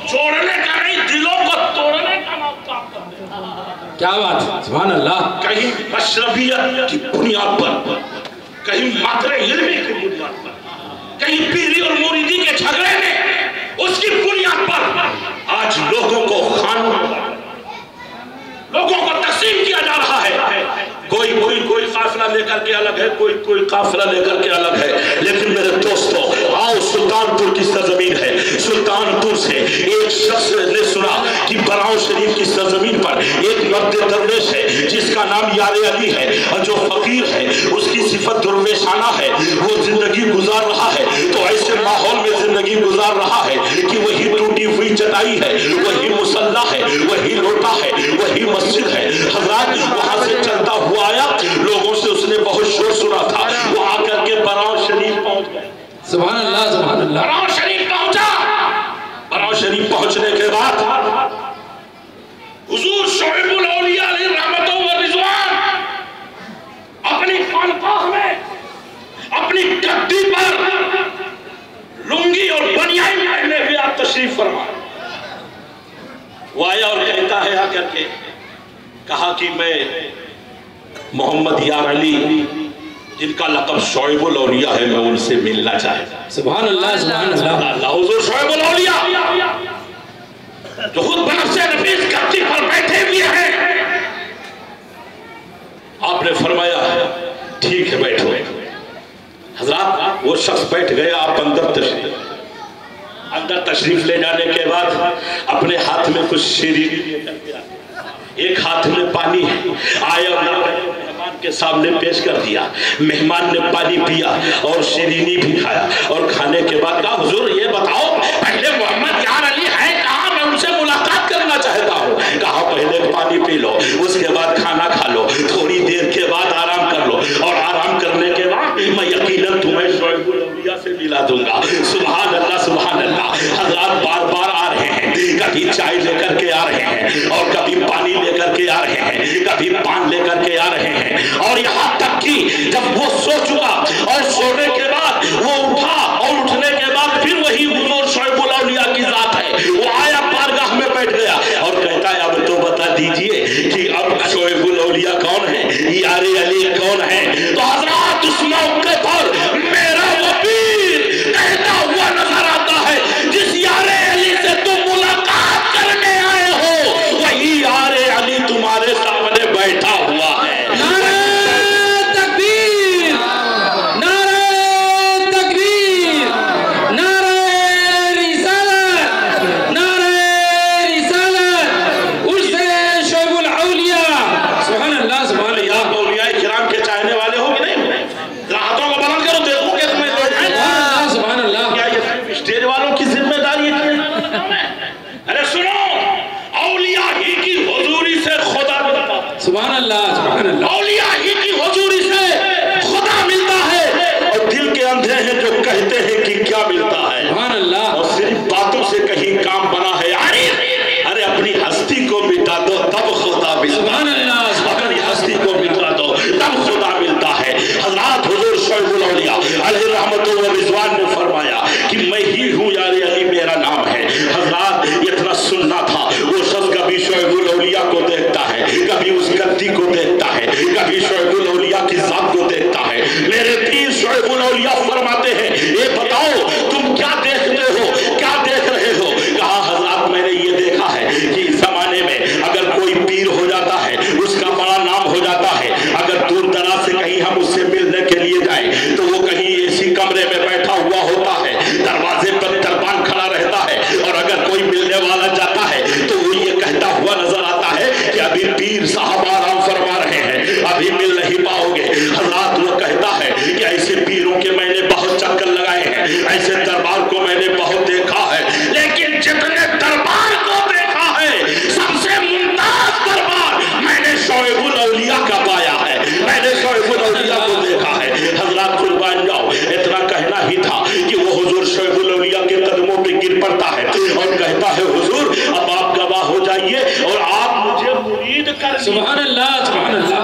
जोड़ने का नहीं, दिलों को तोड़ने का काम करते हैं। क्या बात है, सुभान अल्लाह। कहीं मशरबियत की बुनियाद पर, कहीं मातरे इल्मी की बुनियाद पर, कहीं पीरी और मुरीदी के झगड़े में उसकी बुनियाद पर आज लोगों को तकसीम किया जा रहा है। कोई काफिला लेकर के अलग है, कोई काफिला लेकर के अलग है। लेकिन मेरे दोस्तों, आओ, सुल्तानपुर की सरजमीन है। सुल्तानपुर से एक शख्स ने सुना कि बराऊ शरीफ की सरजमीन पर एक मर्द दरवेश है जिसका नाम यारे अली है, और जो फकीर है उसकी सिफत दुर्वेशाना है। वो जिंदगी गुजार रहा है तो ऐसे माहौल में जिंदगी गुजार रहा है कि वही टूटी हुई चटाई है, वही मुसल्ला है, वही लोटा है, वही मस्जिद है। हजरत वहां से चलता हुआ आया, लोगों से उसने बहुत शोर सुना था। वो आकर के बराऊ शरीफ पहुंच गए। सुभान अल्लाह, सुभान अल्लाह। बराऊ शरीफ पहुंचा। बराऊ शरीफ पहुंचने के बाद हुजूर शुएबुल औलिया अलैहि रहमतुल्लाह व रिज़वान अपनी खानकाह में, अपनी गद्दी पर लुंगी और बनियान पहने हुए आप तशरीफ फरमा। वो आया और कहता है आकर के, कहा कि मैं मोहम्मद यार अली जिनका लक़ब शुएबुल औलिया है, मैं उनसे मिलना चाहता। सुभान अल्लाह, सुभान अल्लाह। हुजूर शुएबुल औलिया जो खुद बनफ़्से नफीस गद्दी पर बैठे हुए हैं, आपने फरमाया ठीक है बैठो। हजरत वो शख्स बैठ गया, आप अंदर तशरीफ ले जाने के बाद अपने हाथ में कुछ शीरीनी लेकर के आए, एक हाथ में पानी है, आया मेहमान के सामने पेश कर दिया। मेहमान ने पानी पिया और शीरीनी भी खाया, और खाने के बाद कहा हुजूर ये बताओ पहले मोहम्मद यार अली है कहाँ, मैं उनसे मुलाकात करना चाहता हूँ। कहा पहले पानी पी लो, उसके बाद खाना खा लो, थोड़ी देर के बाद आराम कर लो, और आराम करने के बाद मैं यकीनन तुम्हें शुएबुल औलिया से मिला दूंगा। सुभान अल्लाह, सुभान अल्लाह। हज़रात बार बार आ रहे हैं, कभी चाय लेकर के आ रहे हैं, और कभी पानी लेकर के आ रहे हैं, कभी पान लेकर के आ रहे हैं। और यहाँ तक कि जब वो सो चुका और सोने के बाद वो उठा, और उठने के बाद फिर वही हुजूर शुएबुल औलिया की जात है, वो आया बारगाह में बैठ गया और कहता है अब तो बता दीजिए कि अब शुएबुल औलिया कौन है, यारे अली कौन है। तो हज़रात उस मौके पर मेरा वो पीर कहता हुआ नजर आता है, जिस यारे अली से तुम मुलाकात करने आए हो वही यारे अली तुम्हारे सामने बैठा हुआ है। नारे तकबीर, नारे तकबीर, नारे रिसालत, नारे रिसालत। उससे शुएबुल औलिया। सुभान अल्लाह, सुभान अल्लाह। औलिया किराम के चाहने वाले हो कि नहीं? हाथों को बुलंद करो, देखो कि तुम्हें लोग हैं। सुभान अल्लाह। क्या ये सिर्फ स्टेज वालों की जिम्मेदारी है? अरे सुनो, औलिया ही की हुजूरी से खुदा मिलता है। सुभान अल्लाह, सुभान अल्लाह। औलिया ही की हुजूरी से खुदा मिलता है, और दिल के अंधे हैं जो कहते हैं कि क्या मिलता है। सुभान अल्लाह। और सिर्फ बातों से कहीं काम बना है। अरे अपनी हस्ती को मिटा दो तब खुदा मिलता है। सुभान अल्लाह। अपनी हस्ती को मिटा दो तब खुदा मिलता है। हज़रत हुजूर शुएबुल औलिया अलैहि रहमतुल्लाह व रिज़वान ने फरमाया कि मैं ही हूँ यारे अली, मेरा नाम है। हज़रत इतना सुनना था। वो शख्स कभी शुएबुल औलिया को देखता है, कभी उस गद्दी को देखता है, कभी शुएबुल औलिया की जात को देखता है। मेरे पीर शुएबुल औलिया फरमाते हैं, ये बताओ तुम क्या देखते हो, क्या देख रहे हो? कहा हज़रत मैंने ये देखा है कि इस जमाने में अगर कोई पीर हो जाता है, उसका बड़ा नाम हो जाता है, अगर दूर दराज से कहीं हम उससे मिलने के लिए जाएं तो वो कहीं ऐसी कमरे में बैठा हुआ होता है, दरवाजे पर दरबान खड़ा रहता है, और अगर कोई मिलने वाला जाता है तो वो ये कहता हुआ नजर आता है कि अभी पीर साहब आराम फरमा रहे हैं, अभी मिल नहीं पाओगे। हज़रत वो कहता है कि ऐसे पीरों के मैंने बहुत चक्कर लगाए हैं, ऐसे दरबार को मैंने बहुत देखा है, लेकिन जितने दरबार को देखा है सबसे मुमताज दरबार मैंने शुएबुल औलिया का पाया है, मैंने शुएबुल औलिया को देखा है। हज़रत कुर्बान जाओ, इतना कहना ही था कि वो हुजूर शुएबुल औलिया के कदमों पे गिर पड़ता है और कहता है हुजूर अब आप गवाह हो जाइए और आप मुझे मुरीद कर लीजिए। सुभान अल्लाह, सुभान अल्लाह।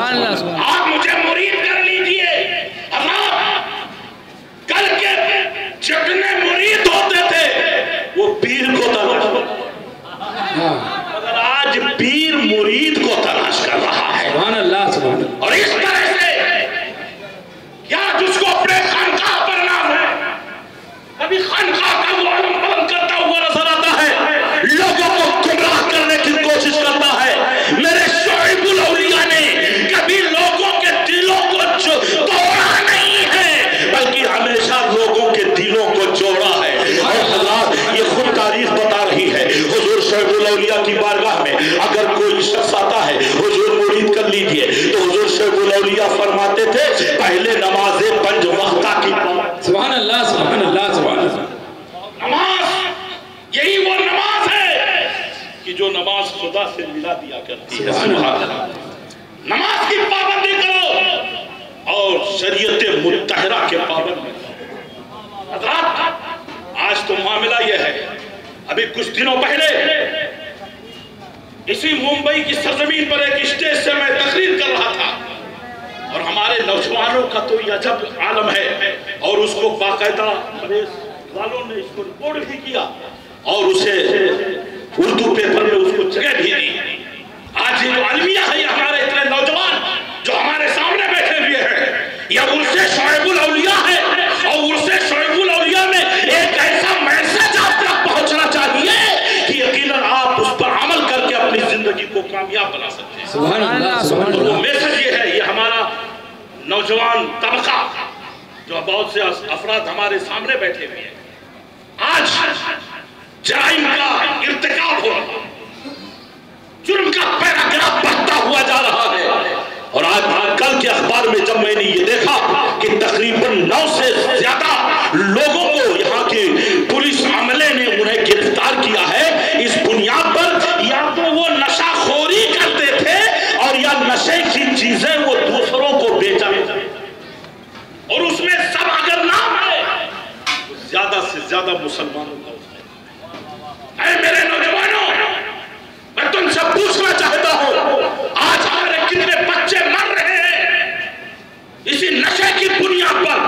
आप मुझे मुरीद कर लीजिए। कल के जितने मुरीद होते थे वो पीर को तलब सकती है। सुभान अल्लाह। नमाज की पाबंदी करो और शरीयत मुत्तहरा के पाबंद बनो। हज़रात आज तो मामला यह है, अभी कुछ दिनों पहले इसी मुंबई की सरजमीन पर एक स्टेज से मैं तकरीर कर रहा था और हमारे नौजवानों का तो ये अजब आलम है और उसको बाकायदा प्रेस वालों ने इसको रिपोर्ट भी किया और उसे उर्दू पेपर में उसको जगह भी दी। आज ये जो अलमिया है, हमारे इतने नौजवान जो हमारे सामने बैठे हुए हैं, यह उर्से शोएबुल औलिया है और उर्से शोएबुल औलिया में एक ऐसा मैसेज आप तक पहुंचना चाहिए कि यकीनन आप उस पर अमल करके अपनी जिंदगी को कामयाब बना सकते हैं। सुभान अल्लाह, सुभान और वो अल्लाह। मैसेज ये है, ये हमारा नौजवान तबका जो बहुत से अफराद हमारे सामने बैठे हुए हैं, आज जराइम का इर्तिकाब हो रहा है, जुर्म का पैराग्राफ बढ़ता हुआ जा रहा है। और आज कल के अखबार में जब मैंने ये देखा कि तकरीबन 9 से ज्यादा लोगों को यहाँ के पुलिस अमले ने उन्हें गिरफ्तार किया है, इस बुनियाद पर या तो वो नशाखोरी करते थे और या नशे की चीजें वो दूसरों को बेचा और उसमें सब अगर नाम है तो ज्यादा से ज्यादा मुसलमानों का उसमें। ऐ मेरे नौजवानों, मैं तुमसे पूछना चाहता हूं, आज हमारे कितने बच्चे मर रहे हैं इसी नशे की बुनियाद पर,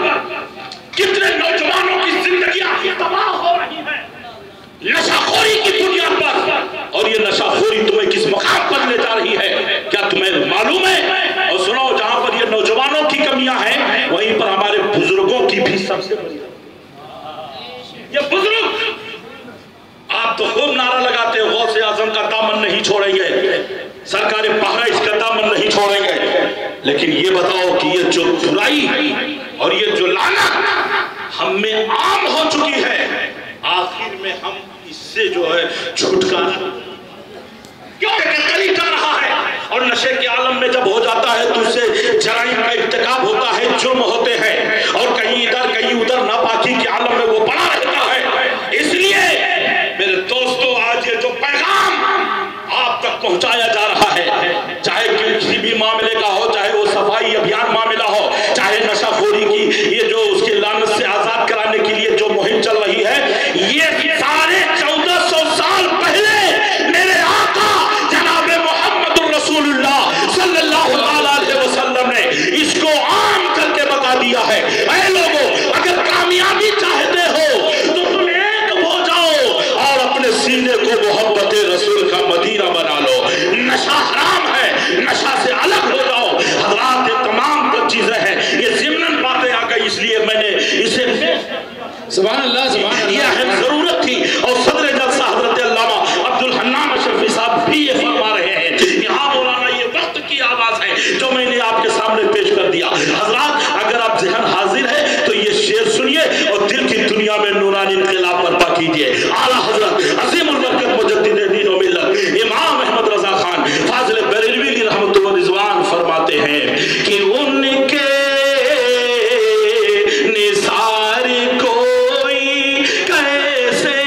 कितने नौजवानों की जिंदगियां तबाह हो रही हैं नशाखोरी की बुनियाद पर। और ये नशाखोरी तुम्हें किस मकाम पर ले जा रही है, क्या तुम्हें मालूम है? और सुनो, जहां पर ये नौजवानों की कमियां हैं, वहीं पर हमारे बुजुर्गों की भी सबसे बड़ी। ये बुजुर्ग आप तो खूब नारा लगाते हो, गौसे आजम का दामन नहीं छोड़ेंगे, सरकार पहरा इसका दामन नहीं छोड़ेंगे, लेकिन ये बताओ कि ये जो बुराई और ये जो लानत हम में आम हो चुकी है, आखिर में हम इससे जो है छुटकारा क्यों कर रहा है? और नशे के आलम में जब हो जाता है तो उससे जराइम का इर्तिकाब होता है, जुर्म होते हैं और कहीं इधर कहीं उधर नापाकी के आलम में वो बना रहता है। इसलिए मेरे दोस्तों, आज ये जो पैगाम आप तक पहुंचाया जा रहा है, चाहे किसी भी मामले का हो, चाहे वो सफाई अभियान मामला हो, चाहे नशाखोरी की ये जो उसके लानत से आजाद कराने के लिए जो मुहिम चल रही है, ये सारे 1400 साल पहले मेरे आका जनाब मोहम्मद रसूलुल्लाह सल्लल्लाहु अलैहि वसल्लम ने इसको आम करके बता दिया है। ऐ लोगों, अगर कामयाबी चाहते हो तो तुम एक हो जाओ और अपने सीने को मोहब्बत रसूल का मदीना बना लो। नशा हराम है, नशा से अलग हो जाओ। हज़रात, ये तमाम जो चीजें हैं, ये ज़िम्नन बातें आ गई, इसलिए मैंने इसे सुभान अल्लाह, सुभान अल्लाह। यह अहम जरूरत थी। और सदर जलसा हजरत अल्लामा अब्दुल हन्नान अशरफी साहब भी ये फरमा रहे हैं कि हाँ मौलाना, ये वक्त की आवाज है जो मैंने आपके सामने पेश कर दिया। हजरात, अगर आप ज़हन हाजिर है तो ये शेर सुनिए और दिल की दुनिया में नूरानी इनकलाब बर्पा कीजिए। आला हजरत अज़ीमुल बरकत मुजद्दिद दीन व मिल्लत इमाम अहमद रज़ा खान फाज़िल बरेलवी रहमतुल्लाह व रिज़वान फरमाते हैं कि उनके निसार कोई कैसे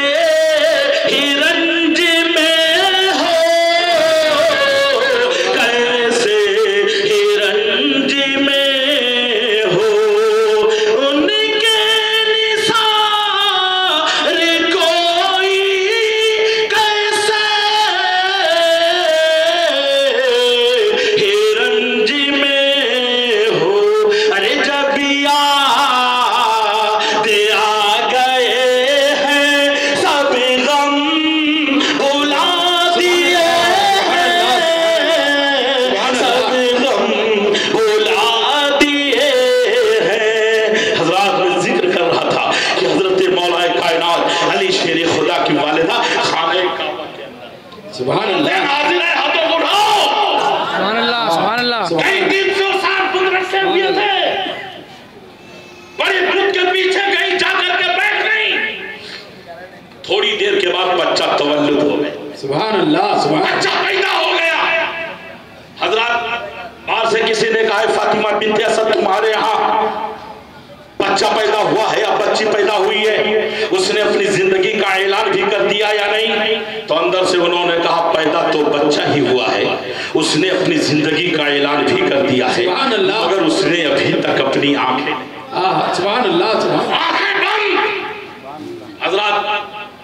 हिरंज में हो, कैसे हिरंज में हो, उनके निसार कोई कैसे हिरंज में हो। अरे जब याद आ गए हैं सब गम भुला दिए हैं, सब गम भुला दिए हैं। हजरात, मैं जिक्र कर रहा था कि हजरत मौलाए कायनात अली शेर खुदा की वालिदा खाने काबा के अंदर सुभान अल्लाह, हाजिर है, हाथों को उठाओ। सुभान अल्लाह, सुभान अल्लाह। कई 300 साल गुजर से हुए थे, बड़े बुत के पीछे कहीं जाकर के बैठ गई। थोड़ी देर के बाद बच्चा तवल्लुद हो गया, सुभान अल्लाह, सुभान बच्चा पैदा हो गया। हजरत, बाहर से किसी ने कहा, फातिमा बिन्ते असद तुम्हारे यहाँ बच्चा पैदा हुआ है, अब बच्ची पैदा हुई है, उसने अपनी जिंदगी का ऐलान भी कर दिया या नहीं? तो अंदर से उन्होंने कहा पैदा तो बच्चा ही हुआ है, उसने अपनी जिंदगी का ऐलान भी कर दिया है, मगर उसने अभी तक अपनी आंखें हजरात,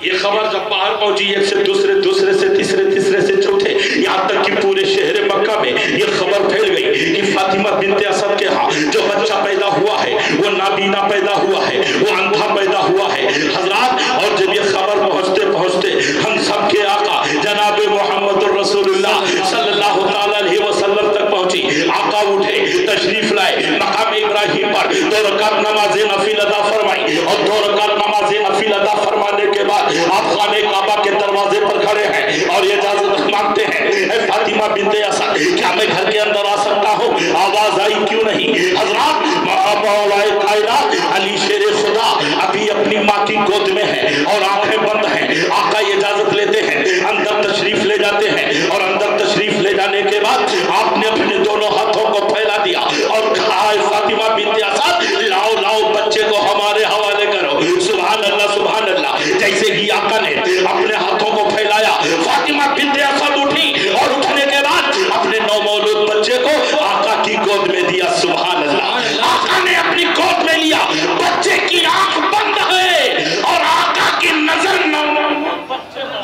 ये खबर जब बाहर पहुंची, एक से दूसरे, दूसरे से तीसरे, तीसरे से चौथे, यहाँ तक कि पूरे शहर मक्का में ये खबर फैल गई कि फातिमा बिनते असद के यहाँ जो बच्चा पैदा हुआ है वो नाबीना पैदा हुआ है, वो अंधा पैदा हुआ है हजरात। और जब ये खबर पहुंचते पहुंचते हम सब के आका जनाब मोहम्मद रसूलुल्लाह सल्लल्लाहु अलैहि वसल्लम तक पहुंची, आका उठे, तशरीफ लाए मकाम इब्राहिम पर, 2 रकात नमाज नफिल अदा फरमाई और 2 रकात नमाज नफिल अदा फरमाने के बाद आप खाने काबा के दरवाजे पर खड़े हैं और ये इजाजत मांगते हैं, फातिमा बिनते असद क्या मैं घर के अंदर आ सकता हूँ? आवाज आई क्यों नहीं हजरात? मौलाए कायनात अली शेर खुदा अभी अपनी माँ की गोद में है और आंखें बंद हैं। आका इजाजत लेते हैं, अंदर तशरीफ ले जाते हैं और अंदर तशरीफ ले जाने के बाद आपने अपने दोनों हाथों को फैला दिया और कहा फातिमा बिनते असद लाओ लाओ बच्चे को हमारे हवाले करो। सुभान अल्लाह सुभान अल्लाह। जैसे ही आका ने अपने हाथों को फैलाया, फातिमा बिनते असद उठी और उठने के बाद अपने नवमौलूद बच्चे को आका की गोद में दिया। सुभान अल्लाह। आका ने अपनी गोद में लिया, बच्चे की आंख बंद है और आका की नजर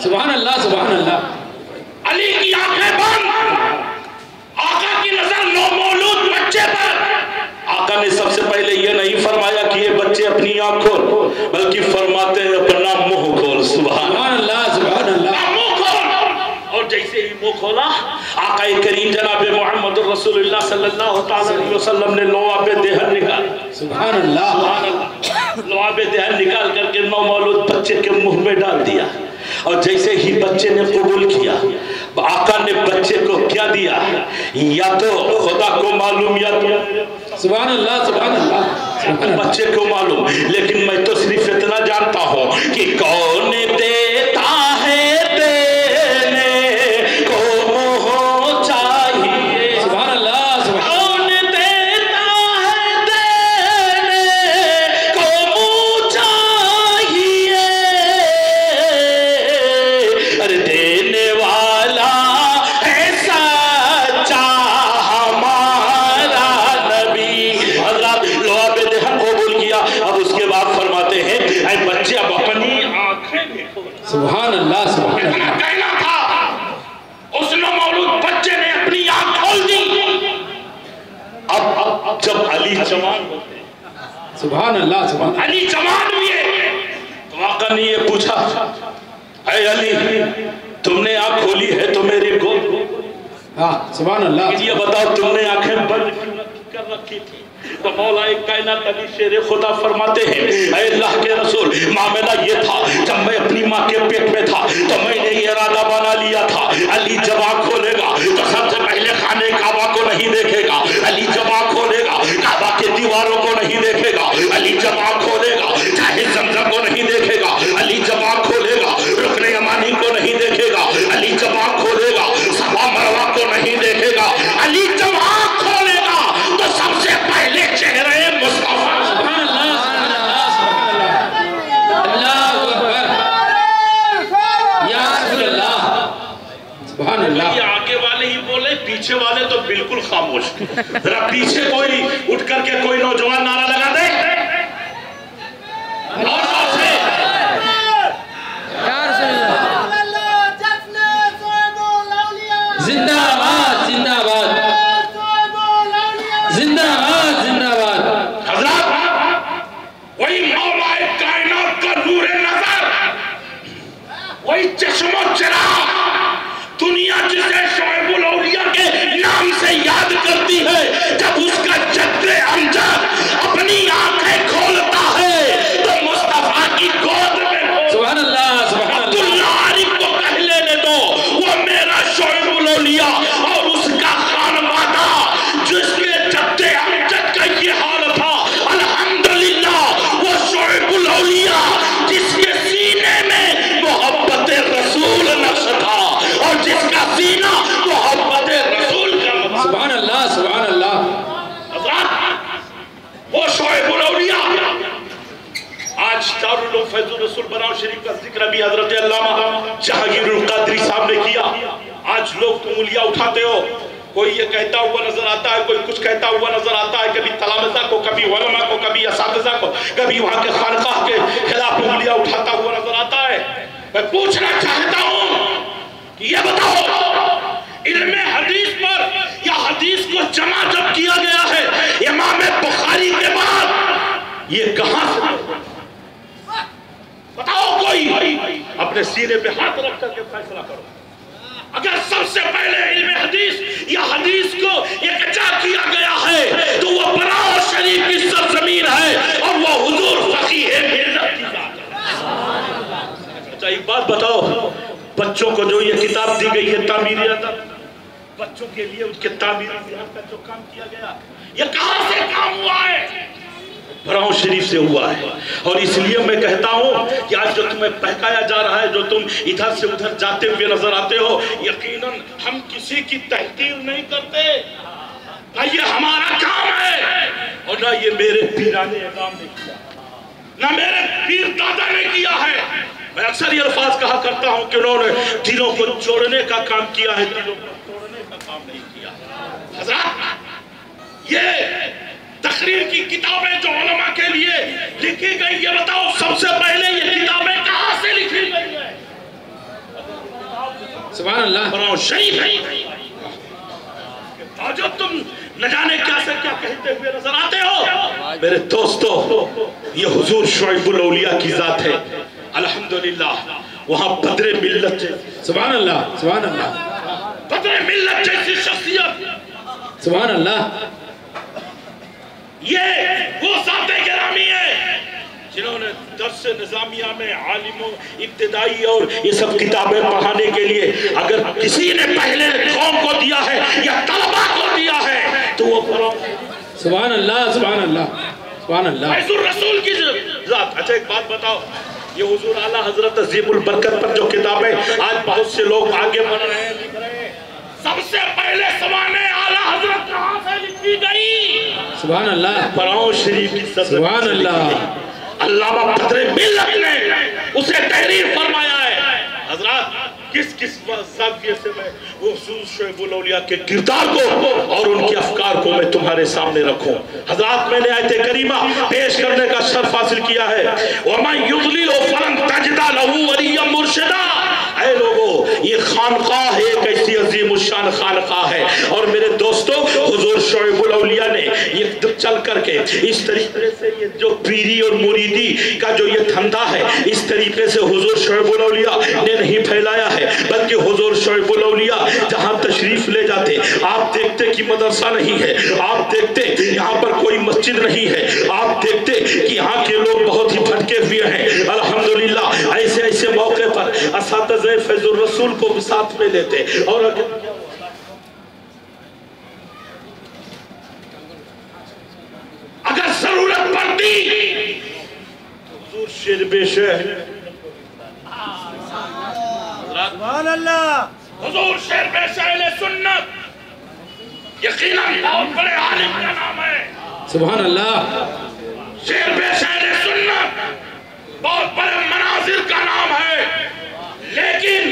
सुभान अल्लाह सुभान अल्लाह। अली की आंखें बंद, आका की नजर नवमौलूद बच्चे पर। आका ने सबसे पहले ये नहीं फरमाया कि ये बच्चे अपनी आंख खोल, बल्कि फरमाते हैं अपना मुंह खोल। सुभान अल्लाह सुभान अल्लाह। मुंह खोल। और जैसे ही मुंह खोला, आका करीम जनाब मोहम्मद रसूलुल्लाह सल्लल्लाहु अलैहि वसल्लम ने लोआबे देहन निकाल, सुभान अल्लाह लोआबे देहन निकाल करके नवमौलूद बच्चे के मुंह में डाल दिया। और जैसे ही बच्चे ने कबूल किया, आका ने बच्चे को क्या दिया या तो खुदा को मालूम या तो सुभान अल्लाह सुभान अल्लाह। बच्चे को मालूम, लेकिन मैं तो सिर्फ इतना जानता हूँ कि कौन देता है देने को मोह चाहिए। सुभान अल्लाह कौन देता है देने को मोह चाहिए, अरे देने वाला है सच्चा हमारा नबी। हज़रत लोआबे देहन कबूल किया। अब उसके बाद फरमाते हैं ऐ बच्चे अब अपनी आंखें भी खोल। सुभान अल्लाह सुभान अल्लाह। कहना था उस नवमौलूद बच्चे ने अपनी आंख खोल दी। अब जब अली जवान होते हैं, सुभान अल्लाह सुभान अली जवान हुए, तो आका ने ये पूछा ऐ अली तुमने आंख खोली है तो मेरी गोद, हाँ सुभान अल्लाह। ये बताओ तुमने आंखें बंद कर रखी थी? तो मौलाए कायनात अली शेर खुदा फरमाते हैं ऐ अल्लाह के रसूल, मामला ये था जब मैं अपनी माँ के पेट में था तो मैंने ये इरादा बना लिया था अली जब आँख खोलेगा तो सबसे पहले खाने काबा को नहीं देखेगा, अली जब आँख खोलेगा काबा के दीवारों को नहीं देखेगा, अली जब आँख खोलेगा चाहे जमजम को नहीं देखेगा, अली जब आँख खोलेगा रुकने यमानी को नहीं देखेगा, अली जब आँख खोलेगा सफा मरवा को नहीं देखेगा, अली जब आँख खोलेगा तो सबसे पहले चेहरे मुस्तफा। सुभान अल्लाह अल्लाह अकबर या रसूल अल्लाह। सुभान अल्लाह। ये आगे वाले ही बोले, पीछे वाले तो बिल्कुल खामोश। जरा पीछे कोई उठ करके कोई नौजवान नारा लगा दे और से जिंदाबाद जिंदाबाद जिंदाबाद जिंदाबाद। हज़रत वही मौलाए कायनात का नूरे नजर, वही चश्मो चिराग, दुनिया जिसे शोएबुल औलिया के नाम से याद करती है, जब उसका जद्दे अमजद अपनी आंखें खोलता है तो मुस्तफा की गोद में सुभान अल्लाह सुभान अब्दुल्लाह आरिफ को कह लेने दो, वो मेरा शोएबुल औलिया और उसका खानवादा जिसमें जद्दे अमजद का ये हाल था, अल्हम्दुलिल्लाह वो शोएबुल औलिया जिसके सीने में मोहब्बत रसूल नक्श था और जिसका सीना मोहब्बत रसूल का। सुभान अल्लाह सुभान अल्लाह। वो शोएबुल औलिया दारुल उलूम फैजुल रसूल बराउ शरीफ का जिक्र भी हजरत अल्लामा जहांगीरुल कादरी साहब ने किया। आज लोग तुम उंगलियां उठाते हो, कोई ये कहता हुआ नजर आता है, कोई कुछ कहता हुआ नजर आता है, कभी तलामजा को, कभी उलमा को, कभी असातिज़ा को, कभी वहां के खानकाह के खिलाफ उंगलियां उठाता हुआ नजर आता है। मैं पूछना चाहता हूं कि ये बताओ इल्मे हदीस पर या हदीस को जमा जब किया गया है इमाम बुखारी के बाद, ये कहां से बताओ? कोई अपने सीने पे हाथ रख करके फैसला करो। अगर सबसे पहले इल्मे हदीस या हदीस को इकट्ठा किया गया है तो वो बराउ शरीफ की सरजमीन है और वो हुजूर फकीह मिल्लत की जात है। अच्छा एक बात बताओ, बच्चों को जो ये किताब दी गई है तामीरी अदब, बच्चों के लिए उसके तामीरी अदब का जो काम किया गया, ये कहां से काम हुआ है? बराउ शरीफ से हुआ है। और इसलिए मैं कहता हूं कि आज जो तुम्हें बहकाया जा रहा है, जो तुम इधर से उधर जाते हुए नजर आते हो, यकीनन हम किसी की तहकीर नहीं करते, ना ये हमारा काम है और ना ये मेरे पीराने ने काम नहीं किया, ना मेरे पीर दादा ने किया है। मैं अक्सर ये अल्फाज कहा करता हूं कि उन्होंने दिलों को जोड़ने का काम किया है, दिलों को तोड़ने का काम नहीं किया। हज़रात, ये तकरीर की किताबें जो उलमा के लिए लिखी गई, ये बताओ सबसे पहले ये किताबें कहां से लिखी गई है? सुभान अल्लाह। बराउ शरीफ है। और जो तुम न जाने क्या से क्या कहते हुए नजर आते हो, मेरे दोस्तों, ये हुजूर शुएबुल औलिया की जात है। अल्हम्दुलिल्लाह, वहां बदरे मिल्लत, सुभान अल्लाह, सुभान अल्लाह, बदरे मिल्लत जैसी शख्सियत, सुभान अल्लाह, ये वो ज़ाते गिरामी है जिन्होंने दर्स निज़ामिया में आलिमों इब्तिदाई और ये सब किताबें पढ़ाने के लिए अगर किसी ने पहले कौम को दिया है या तलबा को दिया है तो वो सुभान अल्लाह, सुभान अल्लाह, सुभान अल्लाह, फैजुल रसूल की ज़ात। अच्छा एक बात बताओ, ये हुजूर आला हजरत अज़ीमुल बरकत पर जो किताबें आज बहुत से लोग आगे बढ़ रहे हैं, लिख रहे हैं, सबसे पहले ज़माने आला हजरत कहां से लिखी गई? सुभान अल्लाह, बराउ शरीफ की, सुभान अल्लाह। अल्लामा बदरे मिल्लत ने उसे तहरीर फरमाया है। हजरत, किस किस ज़ाविये से मैं हुजूर शुएबुल औलिया के किरदार को और उनके अफकार को मैं तुम्हारे सामने रखूं? हजरत, मैंने आयत करीमा पेश करने का शर्फ हासिल किया है। वमन युज़लिल फलन तजदा लहू वलिय्यन मुर्शिदा। ऐ लोगों, ये खानकाह एक ऐसी अजीम शान खानकाह है और मेरे दोस्तों, हुजूर शुएबुल औलिया ने ये चल करके इस तरीके से ये जो पीरी और मुरीदी का जो ये धंधा है, इस तरीके से हुजूर शुएबुल औलिया ने नहीं फैलाया है, बल्कि हुजूर शुएबुल औलिया जहां तशरीफ ले जाते, आप देखते कि मदरसा नहीं है, आप देखते यहाँ पर कोई मस्जिद नहीं है, आप देखते कि यहाँ के लोग बहुत ही भटके हुए हैं। अल्हम्दुलिल्लाह, ऐसे ऐसे मौके पर असातिज़े फैजुल रसूल को भी साथ में लेते और अगर जरूरत पड़ती तो हुजूर शेर बेशर, सुभान अल्लाह, हुजूर शेर बेशर सुन्नत, यकीनन बहुत बड़े आलिम का नाम है। सुभान अल्लाह, शेर बेशर सुन्नत बहुत बड़े मनाजिर का नाम है। लेकिन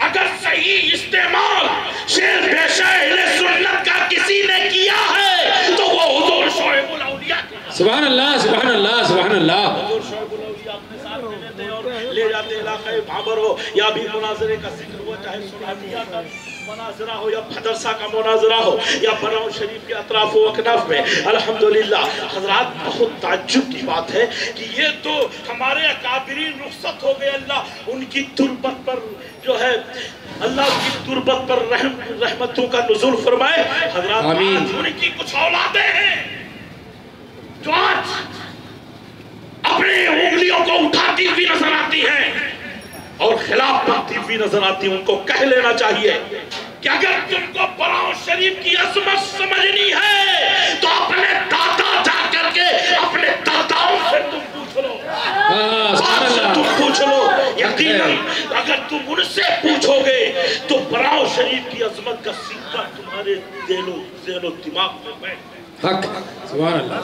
अगर सही इस्तेमाल शेर बेशर सुन्नत का किसी ने किया है तो वो हुजूर शुएबुल औलिया। सुभान अल्लाह, सुभान अल्लाह, सुभान अल्लाह। हुजूर शुएबुल औलिया अपने साथ में लेते और ले जाते इलाके भाबर हो या भी मुनाजरे का जिक्र हुआ, चाहे सुल्तानिया का मुनाजरा हो या मदरसा का मुनाजरा हो या बराउ शरीफ के अतराफ व अकनाफ में। अल्हम्दुलिल्लाह हजरात, बहुत ताज्जुब की बात है कि ये तो हमारे अकाबिरीन रुखसत हो गए, अल्लाह उनकी तुरबत पर जो है, अल्लाह की तुरबत पर रहमतों का नुज़ुल फरमाए। हजरात, आज उनकी कुछ औलादें हैं जो आज अपनी उंगलियों को उठाती हुई नजर आती हैं और खिलाफ बनती हुई नजर आती है। उनको कह लेना चाहिए कि अगर तुमको बराउ शरीफ की अज़मत समझनी है तो अपने दादा जाकर के अपने दादाओं से तुम पूछ लो, तुम पूछ लो। यकीनन अगर तुम उनसे पूछोगे तो बराउ शरीफ की अज़मत का सिक्का तुम्हारे ज़हन दिमाग में बैठ। हक, सुभान अल्लाह।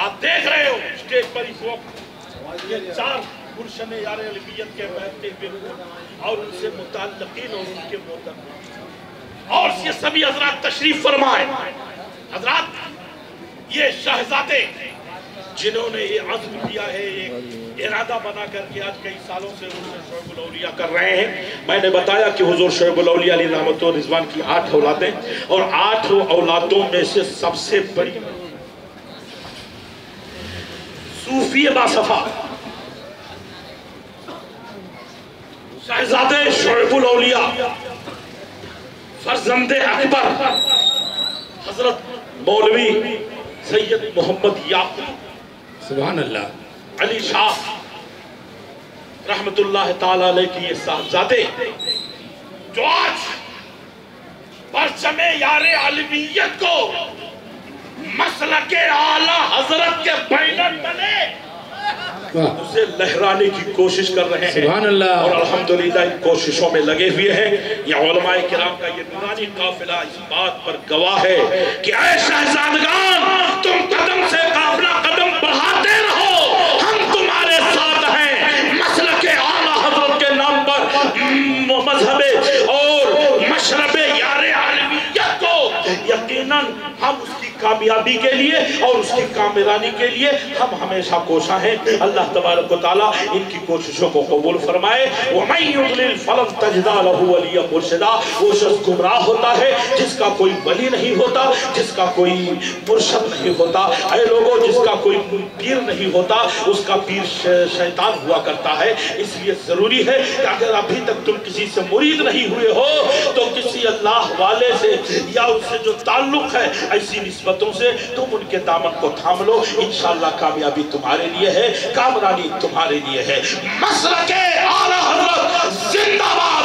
आप देख रहे हो स्टेज पर इस वक्त ये 4 गुलशन यार अलवियत के बैठते हुए और उनसे मुताल्लिकीन और उनके मोहतरम और ये सभी हजरात तशरीफ फरमाए। हजरात ये शहजादे जिन्होंने ये अज़्म किया है, ये इरादा बना करके आज कई सालों से शोएबुल औलिया कर रहे हैं। मैंने बताया कि हुजूर शोएबुल औलिया अलैहि रहमत व रिज़वान की 8 औलादें और 8 औलादों में से सबसे बड़ी सूफी बासफा शहजादे शोएबुल औलिया फर्जंदे अकबर हजरत मौलवी सैयद मोहम्मद याकूब सुभान अल्लाह अली शाह रहमतुल्लाह ताला अलैह की ये साहबजादे जो आज परचमे यारे अलवियत को मसलके आला हजरत के बैनर बने उसे लहराने की कोशिश कर रहे हैं। सुभान अल्लाह। और अल्हम्दुलिल्लाह इन कोशिशों में लगे हुए हैं। ये उलमाए किराम का ये नूरानी काफिला इस बात पर गवाह है कि ऐ शहजादगान तुम कदम से काफिला कदम बढ़ाते रहो, हम तुम्हारे साथ हैं। मसलके आला हजरत के नाम पर मजहबे और मशरबे यारे अलवियत को यकीनन हम उसकी कामयाबी के लिए और उसकी कामरानी के लिए हम हमेशा कोशा हैं। अल्लाह तबारक व तआला इनकी कोशिशों को कबूल फरमाए। वमन युद्लिल फलन तजदा लहु वलिय्यन मुर्शिदा, वो शख्स गुमराह होता है जिसका कोई वली नहीं होता, जिसका कोई मुर्शद नहीं होता। ऐ लोगों, जिसका कोई पीर नहीं होता उसका पीर शैतान हुआ करता है। इसलिए जरूरी है कि अगर अभी तक तुम किसी से मुरीद नहीं हुए हो तो किसी अल्लाह वाले से या उससे जो ताल्लुक है ऐसी निस्बतों से तुम उनके दामन को थाम लो। इंशाअल्लाह कामयाबी तुम्हारे लिए है, कामरानी तुम्हारे लिए है। मसलके आला हज़रत जिंदाबाद।